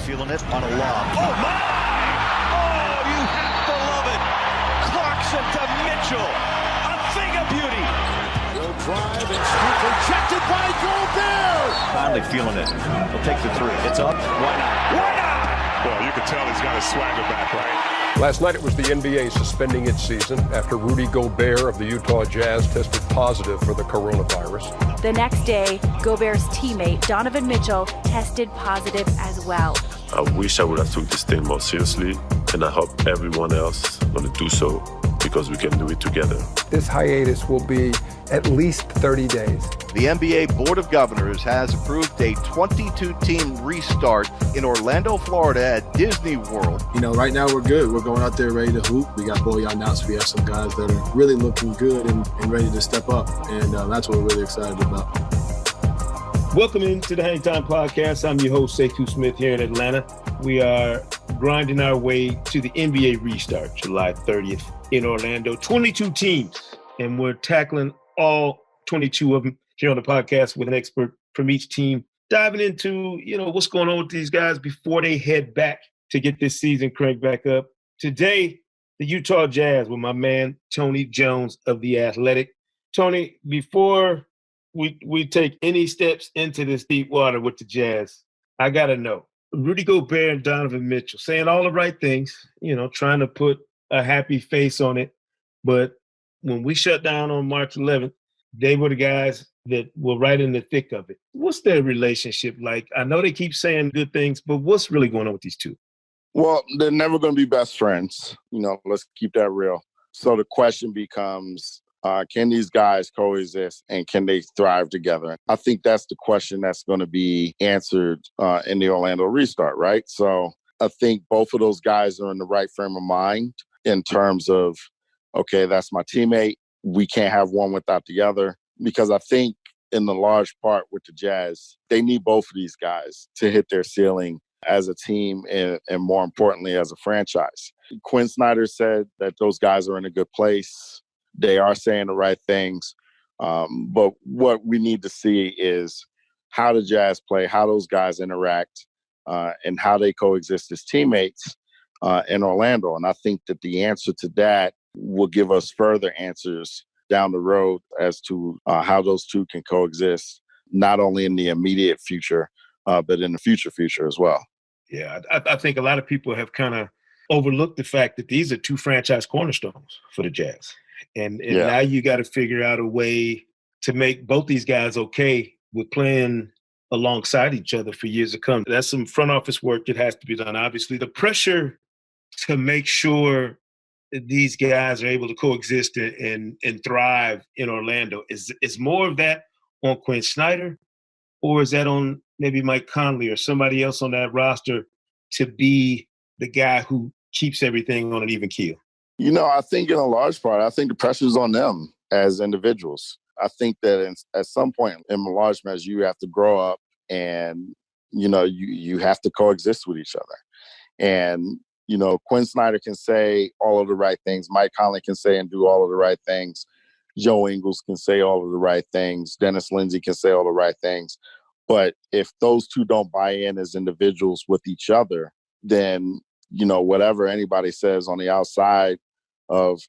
feeling it on a lob. Oh, my! Oh, you have to love it. Clarkson to Mitchell. A thing of beauty. Will drive and shoot rejected by Gobert. Finally feeling it. He'll take the three. It's up. Why not? Why not? Well, you can tell he's got his swagger back, right? Last night it was the NBA suspending its season after Rudy Gobert of the Utah Jazz tested positive for the coronavirus. The next day, Gobert's teammate, Donovan Mitchell, tested positive as well. I wish I would have took this thing more seriously, and I hope everyone else will do so because we can do it together. This hiatus will be at least 30 days. The NBA Board of Governors has approved a 22-team restart in Orlando, Florida at Disney World. You know, right now we're good. We're going out there ready to hoop. We got Bojan Nac. We have some guys that are really looking good and ready to step up. And that's what we're really excited about. Welcome into the Hang Time Podcast. I'm your host, Sekou Smith here in Atlanta. We are grinding our way to the NBA restart, July 30th in Orlando. 22 teams, and we're tackling all 22 of them here on the podcast with an expert from each team, diving into, what's going on with these guys before they head back to get this season cranked back up. Today, the Utah Jazz with my man, Tony Jones of The Athletic. Tony, before we take any steps into this deep water with the Jazz, I got to know, Rudy Gobert and Donovan Mitchell saying all the right things, trying to put a happy face on it. But when we shut down on March 11th, they were the guys that were right in the thick of it. What's their relationship like? I know they keep saying good things, but what's really going on with these two? Well, they're never going to be best friends. Let's keep that real. So the question becomes, can these guys coexist and can they thrive together? I think that's the question that's going to be answered in the Orlando restart, right? So I think both of those guys are in the right frame of mind in terms of, okay, that's my teammate. We can't have one without the other, because I think in the large part with the Jazz, they need both of these guys to hit their ceiling as a team and more importantly, as a franchise. Quinn Snyder said that those guys are in a good place. They are saying the right things. But what we need to see is how the Jazz play, how those guys interact, and how they coexist as teammates in Orlando. And I think that the answer to that will give us further answers down the road as to how those two can coexist, not only in the immediate future, but in the future as well. Yeah, I think a lot of people have kind of overlooked the fact that these are two franchise cornerstones for the Jazz. And now you got to figure out a way to make both these guys okay with playing alongside each other for years to come. That's some front office work that has to be done. Obviously, the pressure to make sure these guys are able to coexist and thrive in Orlando. Is more of that on Quinn Snyder, or is that on maybe Mike Conley or somebody else on that roster to be the guy who keeps everything on an even keel? I think in a large part, I think the pressure's on them as individuals. I think that at some point in a large measure, you have to grow up and, you have to coexist with each other. And Quinn Snyder can say all of the right things. Mike Conley can say and do all of the right things. Joe Ingles can say all of the right things. Dennis Lindsey can say all the right things. But if those two don't buy in as individuals with each other, then, whatever anybody says on the outside of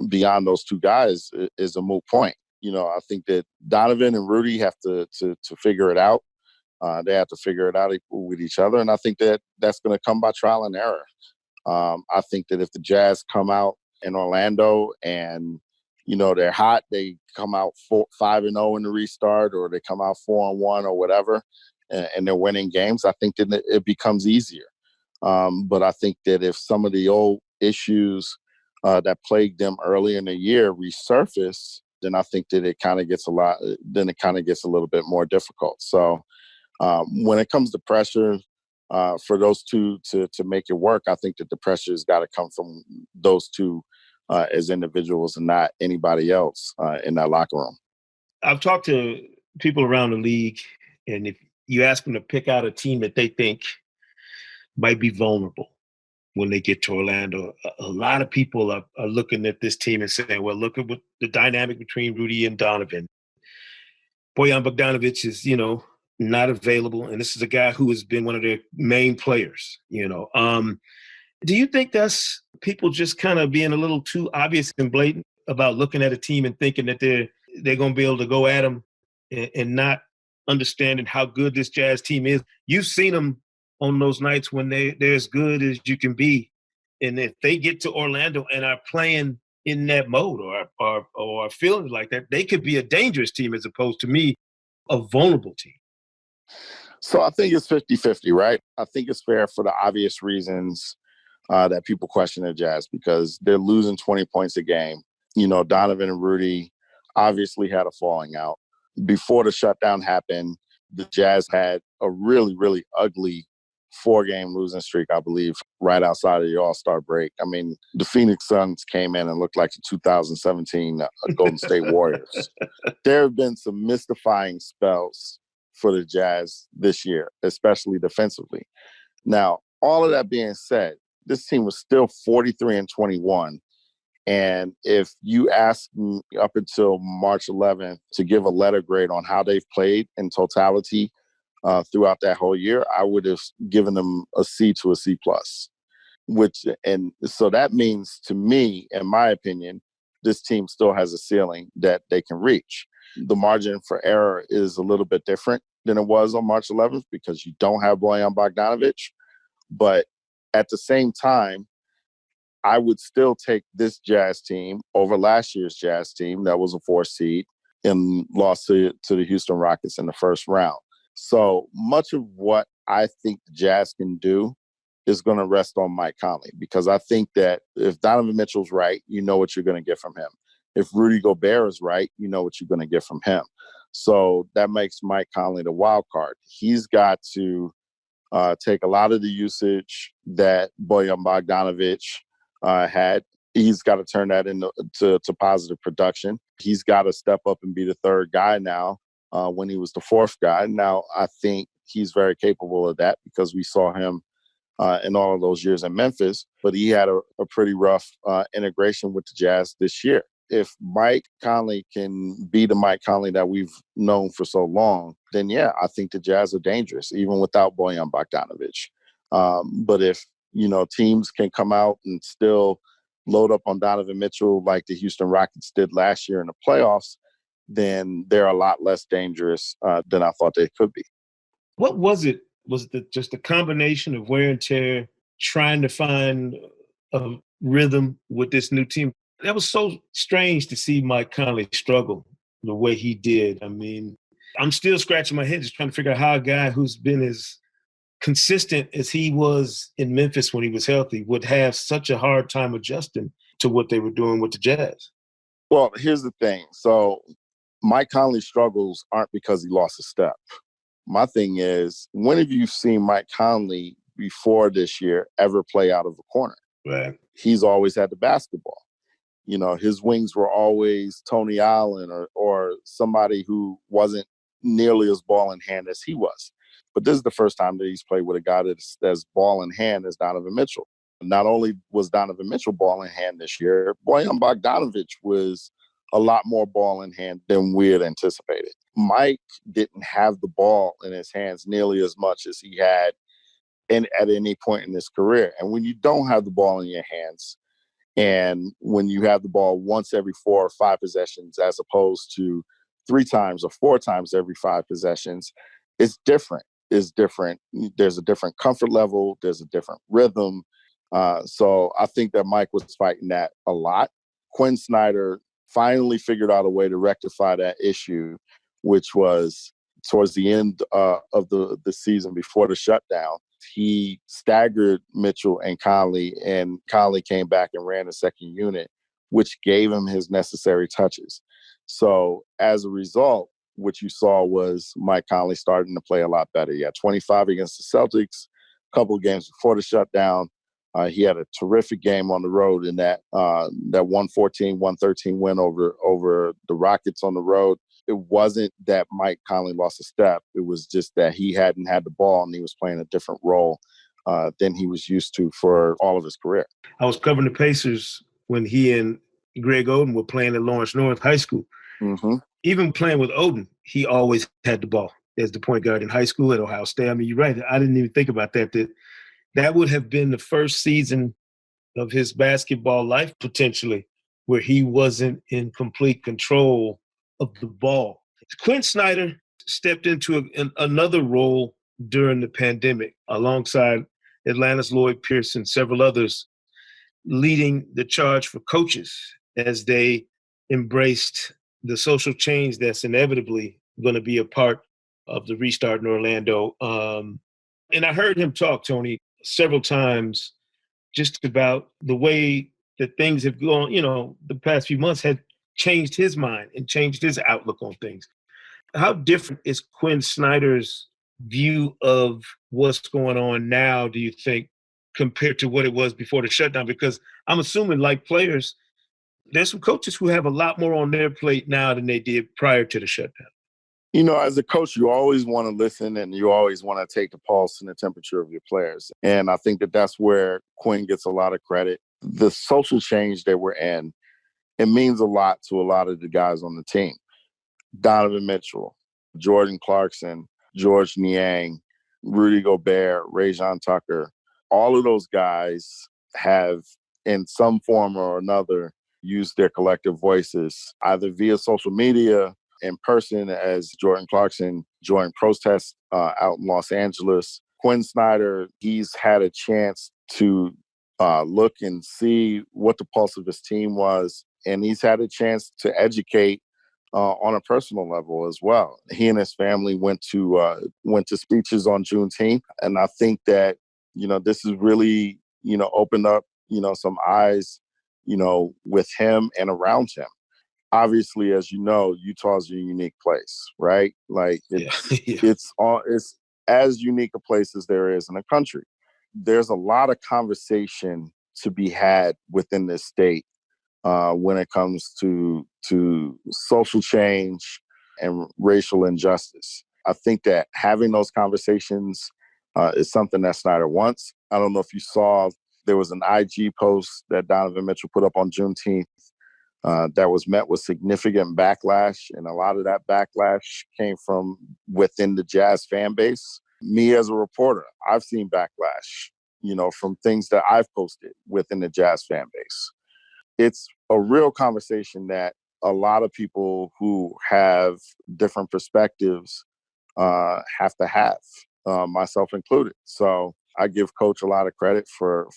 beyond those two guys is a moot point. I think that Donovan and Rudy have to figure it out. They have to figure it out with each other. And I think that that's going to come by trial and error. I think that if the Jazz come out in Orlando and, they're hot, they come out 5-0 in the restart, or they come out 4-1 or whatever, and they're winning games, I think that it becomes easier. But I think that if some of the old issues that plagued them early in the year resurface, then I think that it kind of gets a little bit more difficult. So when it comes to pressure for those two to make it work, I think that the pressure has got to come from those two as individuals and not anybody else in that locker room. I've talked to people around the league, and if you ask them to pick out a team that they think might be vulnerable when they get to Orlando, a lot of people are looking at this team and saying, well, look at what the dynamic between Rudy and Donovan. Bojan Bogdanovic is, not available, and this is a guy who has been one of their main players, Do you think that's people just kind of being a little too obvious and blatant about looking at a team and thinking that they're going to be able to go at them and not understanding how good this Jazz team is? You've seen them on those nights when they're as good as you can be. And if they get to Orlando and are playing in that mode or are feeling like that, they could be a dangerous team as opposed to me, a vulnerable team. So I think it's 50-50, right? I think it's fair for the obvious reasons that people question the Jazz because they're losing 20 points a game. Donovan and Rudy obviously had a falling out. Before the shutdown happened, the Jazz had a really, really ugly 4-game losing streak, I believe, right outside of the All-Star break. I mean, the Phoenix Suns came in and looked like the 2017 Golden State Warriors. There have been some mystifying spells for the Jazz this year, especially defensively. Now, all of that being said, this team was still 43-21. And if you ask me up until March 11th to give a letter grade on how they've played in totality throughout that whole year, I would have given them a C to a C+. And so that means to me, in my opinion, this team still has a ceiling that they can reach. The margin for error is a little bit different than it was on March 11th because you don't have Bojan Bogdanovic. But at the same time, I would still take this Jazz team over last year's Jazz team that was a 4 seed and lost to the Houston Rockets in the first round. So much of what I think the Jazz can do is going to rest on Mike Conley because I think that if Donovan Mitchell's right, you know what you're going to get from him. If Rudy Gobert is right, you know what you're going to get from him. So that makes Mike Conley the wild card. He's got to take a lot of the usage that Bojan Bogdanovic had. He's got to turn that into positive production. He's got to step up and be the third guy now when he was the fourth guy. Now, I think he's very capable of that because we saw him in all of those years in Memphis, but he had a pretty rough integration with the Jazz this year. If Mike Conley can be the Mike Conley that we've known for so long, then yeah, I think the Jazz are dangerous, even without Bojan Bogdanovic. But if, teams can come out and still load up on Donovan Mitchell like the Houston Rockets did last year in the playoffs, then they're a lot less dangerous than I thought they could be. What was it? Was it just a combination of wear and tear, trying to find a rhythm with this new team? That was so strange to see Mike Conley struggle the way he did. I mean, I'm still scratching my head just trying to figure out how a guy who's been as consistent as he was in Memphis when he was healthy would have such a hard time adjusting to what they were doing with the Jazz. Well, here's the thing. So Mike Conley's struggles aren't because he lost a step. My thing is, when have you seen Mike Conley before this year ever play out of a corner? Right. He's always had the basketball. His wings were always Tony Allen or somebody who wasn't nearly as ball in hand as he was. But this is the first time that he's played with a guy that's ball in hand as Donovan Mitchell. Not only was Donovan Mitchell ball in hand this year, Bojan Bogdanovic was a lot more ball in hand than we had anticipated. Mike didn't have the ball in his hands nearly as much as he had at any point in his career. And when you don't have the ball in your hands, and when you have the ball once every 4 or 5 possessions, as opposed to 3 times or 4 times every 5 possessions, it's different. It's different. There's a different comfort level. There's a different rhythm. So I think that Mike was fighting that a lot. Quinn Snyder finally figured out a way to rectify that issue, which was towards the end of the season before the shutdown. He staggered Mitchell and Conley came back and ran a second unit, which gave him his necessary touches. So as a result, what you saw was Mike Conley starting to play a lot better. He had 25 against the Celtics, a couple of games before the shutdown. He had a terrific game on the road in that 114-113 win over the Rockets on the road. It wasn't that Mike Conley lost a step. It was just that he hadn't had the ball and he was playing a different role than he was used to for all of his career. I was covering the Pacers when he and Greg Oden were playing at Lawrence North High School. Mm-hmm. Even playing with Oden, he always had the ball. as the point guard in high school at Ohio State. I mean, you're right. I didn't even think about that. That would have been the first season of his basketball life potentially where he wasn't in complete control of the ball. Quinn Snyder stepped into another role during the pandemic alongside Atlanta's Lloyd Pierce and several others, leading the charge for coaches as they embraced the social change that's inevitably going to be a part of the restart in Orlando. And I heard him talk, Tony, several times just about the way that things have gone, the past few months had changed his mind and changed his outlook on things. How different is Quinn Snyder's view of what's going on now, do you think, compared to what it was before the shutdown? Because I'm assuming, like players, there's some coaches who have a lot more on their plate now than they did prior to the shutdown. As a coach, you always want to listen and you always want to take the pulse and the temperature of your players. And I think that that's where Quinn gets a lot of credit. The social change that we're in, it means a lot to a lot of the guys on the team. Donovan Mitchell, Jordan Clarkson, George Niang, Rudy Gobert, Rajon Tucker, all of those guys have in some form or another used their collective voices, either via social media, in person, as Jordan Clarkson joined protests out in Los Angeles. Quinn Snyder, he's had a chance to look and see what the pulse of his team was, and he's had a chance to educate on a personal level as well. He and his family went to speeches on Juneteenth, and I think that this is really opened up some eyes with him and around him. Obviously, as you know, Utah's a unique place, right? Like it's as unique a place as there is in a country. There's a lot of conversation to be had within this state when it comes to social change and racial injustice. I think that having those conversations is something that Snyder wants. I don't know if you saw, there was an IG post that Donovan Mitchell put up on Juneteenth that was met with significant backlash, and a lot of that backlash came from within the Jazz fan base. Me as a reporter, I've seen backlash, from things that I've posted within the Jazz fan base. It's a real conversation that a lot of people who have different perspectives have to have, myself included. So I give Coach a lot of credit for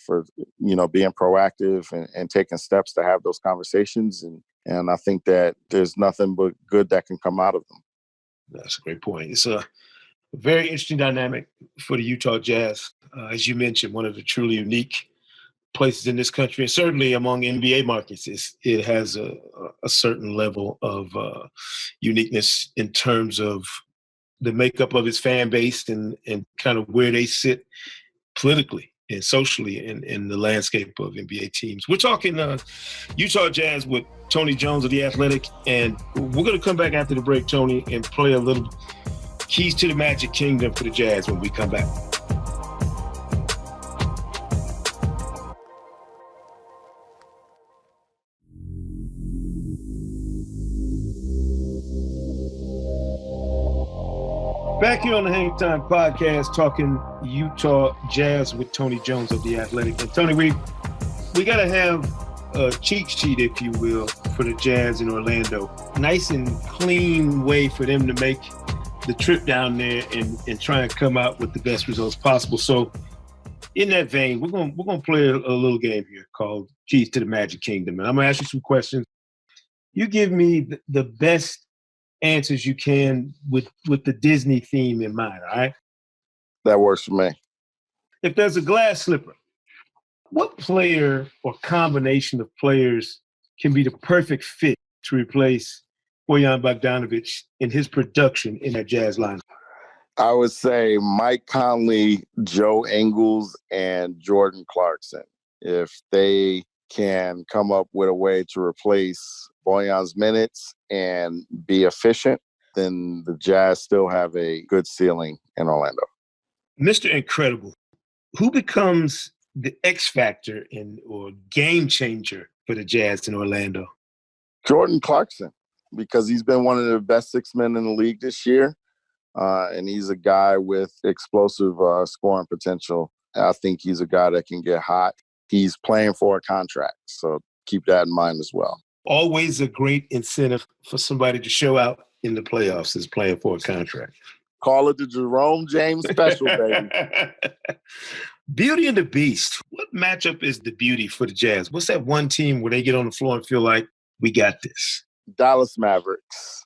being proactive and taking steps to have those conversations. And I think that there's nothing but good that can come out of them. That's a great point. It's a very interesting dynamic for the Utah Jazz. As you mentioned, one of the truly unique places in this country, and certainly among NBA markets, it has a certain level of uniqueness in terms of the makeup of its fan base and kind of where they sit politically and socially in the landscape of NBA teams. We're talking Utah Jazz with Tony Jones of The Athletic, and we're going to come back after the break, Tony, and play a little Keys to the Magic Kingdom for the Jazz when we come back. Back here on the Hang Time Podcast, talking Utah Jazz with Tony Jones of The Athletic. And Tony, we got to have a cheat sheet, if you will, for the Jazz in Orlando. Nice and clean way for them to make the trip down there and try and come out with the best results possible. So in that vein, we're gonna play a little game here called Keys to the Magic Kingdom. And I'm going to ask you some questions. You give me the best answers you can with the Disney theme in mind, all right? That works for me. If there's a glass slipper, what player or combination of players can be the perfect fit to replace Bojan Bogdanovic in his production in that Jazz lineup? I would say Mike Conley, Joe Ingles, and Jordan Clarkson. If they can come up with a way to replace Bojan's minutes and be efficient, then the Jazz still have a good ceiling in Orlando. Mr. Incredible, who becomes the X factor or game changer for the Jazz in Orlando? Jordan Clarkson, because he's been one of the best six men in the league this year. and he's a guy with explosive scoring potential. I think he's a guy that can get hot. He's playing for a contract, so keep that in mind as well. Always a great incentive for somebody to show out in the playoffs is playing for a contract. Call it the Jerome James special, baby. Beauty and the Beast. What matchup is the beauty for the Jazz? What's that one team where they get on the floor and feel like, we got this? Dallas Mavericks.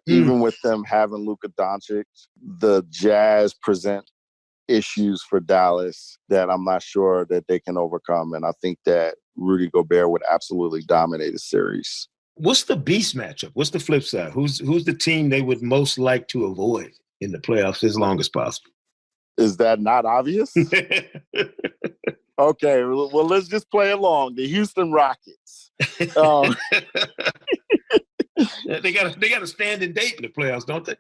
Even with them having Luka Doncic, the Jazz present issues for Dallas that I'm not sure that they can overcome. And I think that Rudy Gobert would absolutely dominate a series. What's the Beast matchup? What's the flip side? Who's the team they would most like to avoid in the playoffs as long as possible? Is that not obvious? Okay, well, let's just play along. The Houston Rockets. They got a standing date in the playoffs, don't they?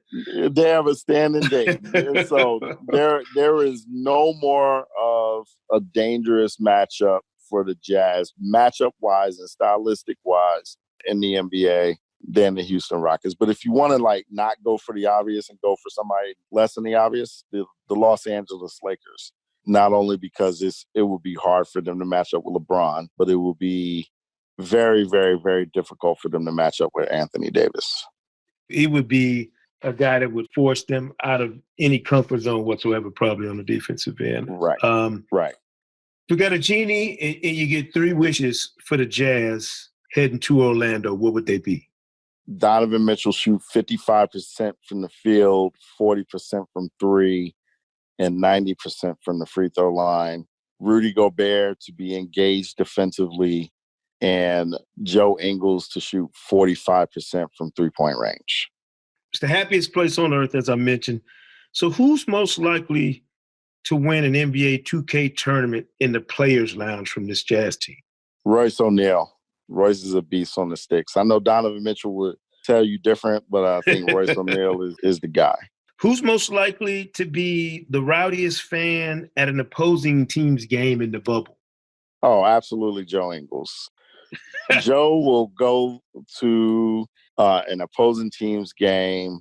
They have a standing date. And so there is no more of a dangerous matchup for the Jazz, matchup-wise and stylistic-wise in the NBA than the Houston Rockets. But if you want to not go for the obvious and go for somebody less than the obvious, the Los Angeles Lakers. Not only because it would be hard for them to match up with LeBron, but it will be very, very, very difficult for them to match up with Anthony Davis. He would be a guy that would force them out of any comfort zone whatsoever, probably on the defensive end. Right. Right. If we got a genie and you get 3 wishes for the Jazz heading to Orlando, what would they be? Donovan Mitchell shoot 55% from the field, 40% from 3, and 90% from the free throw line. Rudy Gobert to be engaged defensively, and Joe Ingles to shoot 45% from three-point range. It's the happiest place on earth, as I mentioned. So who's most likely to win an NBA 2K tournament in the Players Lounge from this Jazz team? Royce O'Neal. Royce is a beast on the sticks. I know Donovan Mitchell would tell you different, but I think Royce O'Neal is the guy. Who's most likely to be the rowdiest fan at an opposing team's game in the bubble? Oh, absolutely Joe Ingles. Joe will go to an opposing team's game.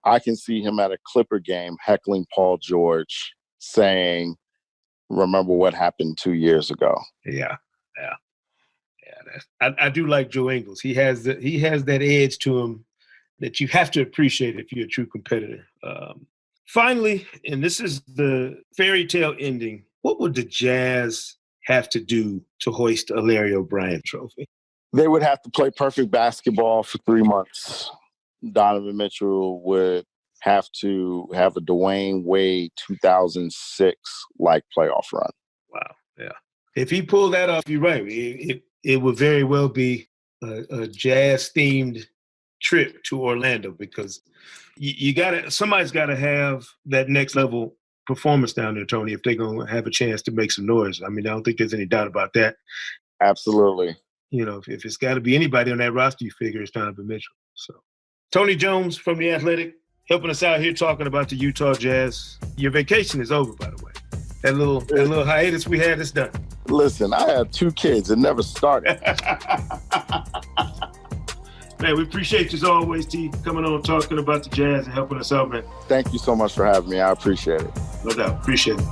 I can see him at a Clipper game heckling Paul George saying, remember what happened 2 years ago. Yeah. I do like Joe Ingles. He has that edge to him that you have to appreciate if you're a true competitor. Finally, and this is the fairy tale ending, what would the Jazz have to do to hoist a Larry O'Brien trophy? They would have to play perfect basketball for 3 months. Donovan Mitchell would have to have a Dwayne Wade 2006-like playoff run. Wow, yeah. If he pulled that off, you're right. It would very well be a Jazz-themed trip to Orlando because somebody's got to have that next level performance down there, Tony, if they're going to have a chance to make some noise. I mean, I don't think there's any doubt about that. Absolutely. You know, if it's got to be anybody on that roster, you figure it's Donovan Mitchell. So, Tony Jones from The Athletic, helping us out here talking about the Utah Jazz. Your vacation is over, by the way. That little hiatus we had is done. Listen, I have 2 kids. It never started. Man, we appreciate you as always, T, coming on, talking about the Jazz and helping us out, man. Thank you so much for having me. I appreciate it. No doubt. Appreciate it.